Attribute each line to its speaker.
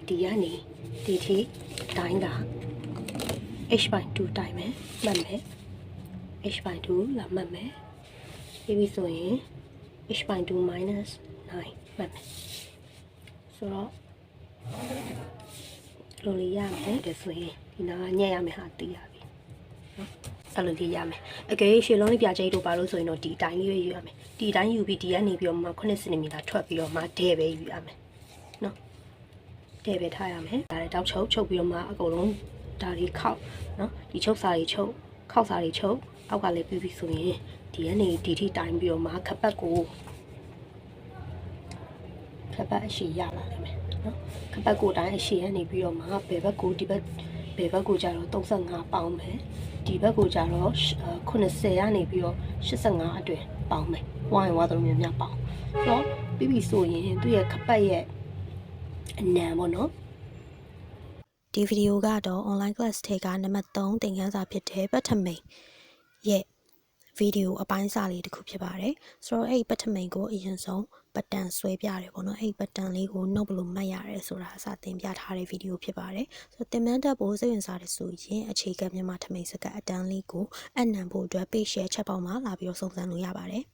Speaker 1: ဒီကနေဒီထိတိုင်းက h/2 တိုင်းမယ်မှတ်မယ် h/2 လာမှတ်မယ်ပြီးပြီဆိုရင် h/2 - 9မှတ်မယ်ဆိုတော့လိုလေးရမယ်ဒါဆိုရင်ဒီနာကညက်ရမယ်ဟာသိရပြီနော်အဲ့လိုလေးရမယ်အကယ်၍ရှည်လုံးလေးပြကြိတ်တို့ပါလို့ဆိုရင်တော့ဒီအတိုင်းလေးယူရမယ်ဒီအတိုင်းယူပြီးဒီကနေပြီးတော့မှ9 cm ထွက်ပြီးတော့မှဒဲပဲယူရမယ်နော်ဒဲပဲထားရမယ်ဒါလည်းတောက်ချုပ်ပြီးတော့မှအကုန်လုံးဒါတွေခောက်နော်ဒီချုပ်စာတွေချုပ်ခောက်စာတွေချုပ်အောက်ကလည်းပြီးပြီဆိုရင်ဒီကနေဒီထိတိုင်းပြီးတော့မှခပတ်ကိုခပတ်အရှိရလာလိမ့်မယ်နော်ခပတ်ကိုတိုင်းအရှိရနေပြီးတော့မှဘယ်ဘက်ကိုဒီဘက်ဘယ်ဘက်ကိုကြတော့35ပေါင်းမယ်ဒီဘက်ကိုကြတော့80ကနေပြီးတော့85အတွင်ပေါင်းမယ်ဝိုင်းဝါတို့များများပေါင်းဆိုတော့ပြီးပြီဆိုရင်သူ့ရဲ့ခပတ်ရဲ့အနံပေါ့နော်ဒီဗီဒီယိုကတော့ online class ထဲကနံပါတ်3သင်ခန်းစာဖြစ်တဲ့ပထမိန်ရဲ့ဗီဒီယိုအပိုင်းစာလေးတစ်ခုဖြစ်ပါတယ်ဆိုတော့အဲ့ဒီပထမိန်ကိုအရင်ဆုံးဘတ်တန်ဆွဲပြရတယ်ပေါ့နော်အဲ့ဒီဘတ်တန်လေးကိုနှုတ်ဘလို့မှတ်ရတယ်ဆိုတာအစသင်ပြထားတဲ့ဗီဒီယိုဖြစ်ပါတယ်ဆိုတော့သင်မန်းတက်ဖို့စိတ်ဝင်စားတယ်ဆိုရင်အခြေခံမြန်မာထမိန်စကားအတန်းလေးကိုအနံဖို့အတွက် page share ချက်ပေါက်မှာလာပြီးတော့စုံစမ်းလို့ရပါတယ်